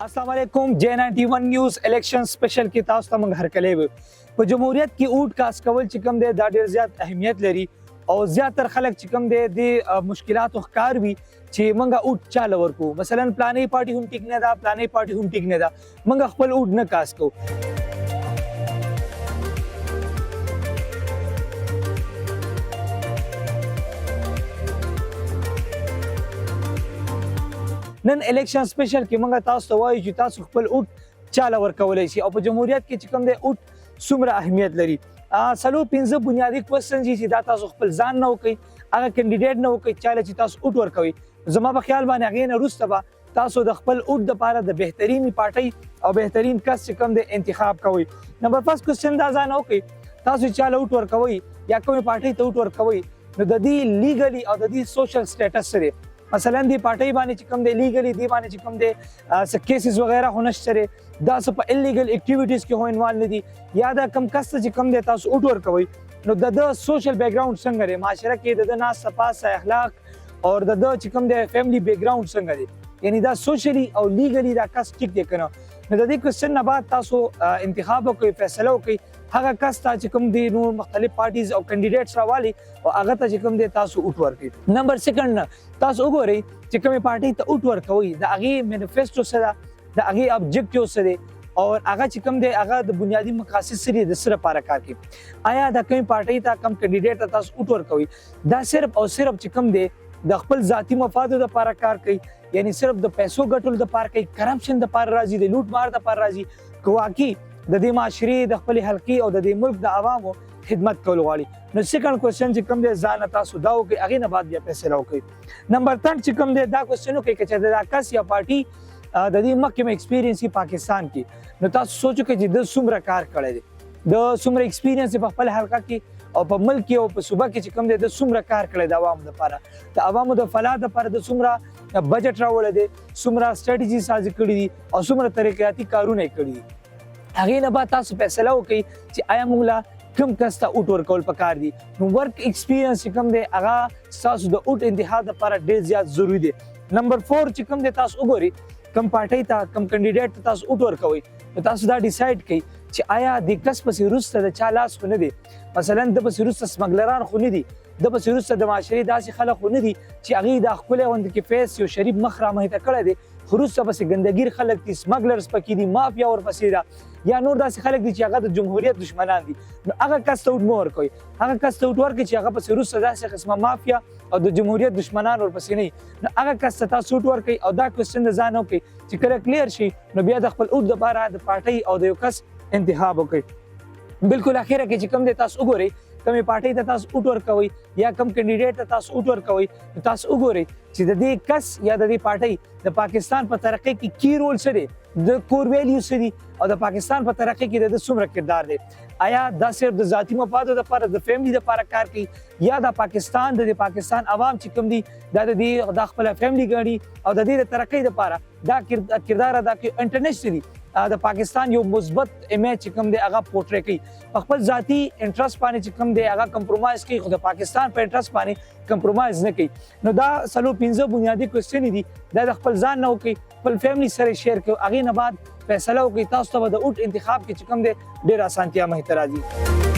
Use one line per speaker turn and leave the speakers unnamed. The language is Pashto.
अस्सलाम वालेकुम J91 news election special की तاسو ته موږ هرکلی وو په جمهوریت کې اوټ کاس کول چې کوم دی دا ډیر زیات اهمیت لري او زیاتر خلک چې کوم دی د مشکلاتو ښکار وي چې موږ اوټ چاله ورکو مثلا پلانې پارټي هم ټیک نه ده پلانې پارټي هم ټیک نه ده موږ خپل اوټ نه کاس کوو نن الیکشن سپیشل کې موږ تاسو ته وایو چې تاسو خپل اوټ چاله ورکولی شي او په جمهوریت کې چې کوم دی اوټ څومره اهمیت لري څلور پنځه بنیادي کوېسچن چې دا تاسو خپل ځان نه وکئ هغه کینډیډیټ نه وکئ چاله چې تاسو اوټ ورکوئ زما په خیال باندې هغې نه وروسته به تاسو د خپل اوټ دپاره د بهترین پارټۍ او بهترین کس چې کوم دی انتخاب کوئ نمبر فرست کوېسچن دا ځان وکئ تاسو چې چاله اوټ ورکوئ یا کومې پارټۍ ته اوټ ورکوئ نو د دې لیګلي او د دې سوشل سټیټس څه دی مثلا دی پارټۍ باندې چې کوم دی لیګلی دی باندې چې کوم دی څه کیسز وغیره خو نشته دی دا څه په انلیګل اکټیویټیز کې خو انوالو نه دي یا دا کم کس ته چې کوم دی تاسو اوټ ورکوئ نو د سوشل بیک ګراوند څنګه دی معاشره کې د ناسته پاسته اخلاق او د چې کوم دی فیملی بیک ګراوند څنګه دی یعنی دا سوشلی او لیګلی دا کس ټیک دی که نه نو د دې کوېسچن نه بعد تاسو انتخاب وکړئ فیصله وکړئ هغه کس ته چې کوم دی نور مختلف پارټیز او کینډیډیټس راوالي او هغه ته چې کوم دی تاسو اوټ ورکړئ نمبر سیکنډ نه تاسو وګورئ چې کومې پارټۍ ته اوټ ورکوئ د هغې مینیفیسټو څه ده د هغې ابجیکټیو څه دی او هغه چې کوم دی هغه د بنیادي مقاصد څه دي د څه لپاره کار کوي آیا د کومې پارټۍ ته کوم کینډیډیټ ته تاسو اوټ ورکوئ دا صرف او صرف چې کوم دی د خپل ذاتي مفادو لپاره کار کوي یعنی صرف د پیسو ګټلو لپاره کوي کرپشن لپاره راځي د لوټ مار لپاره راځي که واقعي د دې معاشرې د خپلې حلقې او د دې ملک د عوامو خدمت کول غواړي نو سیکنډ کوېسچن چې کوم دی ځان نه تاسو دا وکړئ هغې نه بعد بیا فیصله وکړئ نمبر تھرډ چې کوم دی دا کوېسچن وکړئ که چېرته دا کس یا پارټي د دې مخکې ایکسپیرینس یې پاکستان کې نو تاسو سوچ وکړئ چې د څومره کار کړی دی د څومره ایکسپیرینس یې په خپل حلقه کې او په ملک کې او په صوبه کې چې کوم دی د څومره کار کړی د عوامو لپاره د عوامو د فلاح لپاره د څومره بجټ راوړی دی څومره سټریټجي سازي کړي دي او څومره ترقیاتي کارونه یې کړي دي هغې نه بعد تاسو فیصله وکړئ چې آیا موږ له کوم کس ته اوټ ورکول پکار دي نو ورک ایکسپیرینس چې کوم دی هغه ستاسو د اوټ انتخاب لپاره ډېر زیات ضروري دی نمبر 4 چې کوم دی تاسو وګورئ کوم پارټۍ ته کوم کینډیډیټ ته تاسو اوټ ورکوئ نو تاسو دا ډیسایډ کړئ چې آیا د کس پسې وروسته د چا لاس خو نه دی مثلا د پسې وروسته سمګلران خو نه دي د پسې وروسته د معاشرې داسې خلک خو نه دي چې هغې دا ښکلی غوندې کې فیس یو شریف مخ رامحیطه کړی دی خو وروسته پسې ګندګیر خلک دي سمګلرز پکې دي مافیا ورپسې ده یا نور داسې خلک دي چې هغه د جمهوریت دشمنان دي نو هغه کس ته اوټ مه ورکوئ هغه کس ته اوټ ورکړئ چې هغه پسې وروسته داسې قسمه مافیا او د جمهوریت دشمنان ورپسې نه وي نو هغه کس ته تاسو اوټ ورکړئ او دا کوېسچن د ځان وکړئ چې کله کلیر شي نو بیا د خپل اوټ دپاره د پارټۍ او د یو کس انتخاب وکړئ بالکل اخره کې چې کوم دی تاسو وګورئ کومې پارټۍ ته تاسو اوټ ورکوئ یا کوم کینډیډیټ ته تاسو اوټ ورکوئ نو تاسو وګورئ چې د دې کس یا د دې پارټۍ د پاکستان په ترقۍ کې کی رول څه دی د کور ویلیو څه دي او د پاکستان په ترقۍ کې د څومره کردار دی آیا دا صرف د ذاتي مفادو لپاره د فیملی لپاره کار کوي یا د پاکستان عوام چې کوم دي دا د دې دا خپله فیملی ګڼي او د دې د ترقۍ لپاره دا کردار ادا کوي انټرنیشنلي د پاکستان یو مثبت امیج چې کوم دی هغه پورټری کوي په خپل ذاتي انټرست باندې چې کوم دی هغه کمپرومایز کوي خو د پاکستان په انټرست باندې کمپرومایز نه کوي نو دا څلور پنځه بنیادي کوېسچنې دي دا د خپل ځان نه وکړئ خپل فیملی سره شیر کړئ هغې نه بعد فیصله وکړئ تاسو ته به د اوټ انتخاب کې چې کوم دی ډېره اسانتیا مخې ته راځي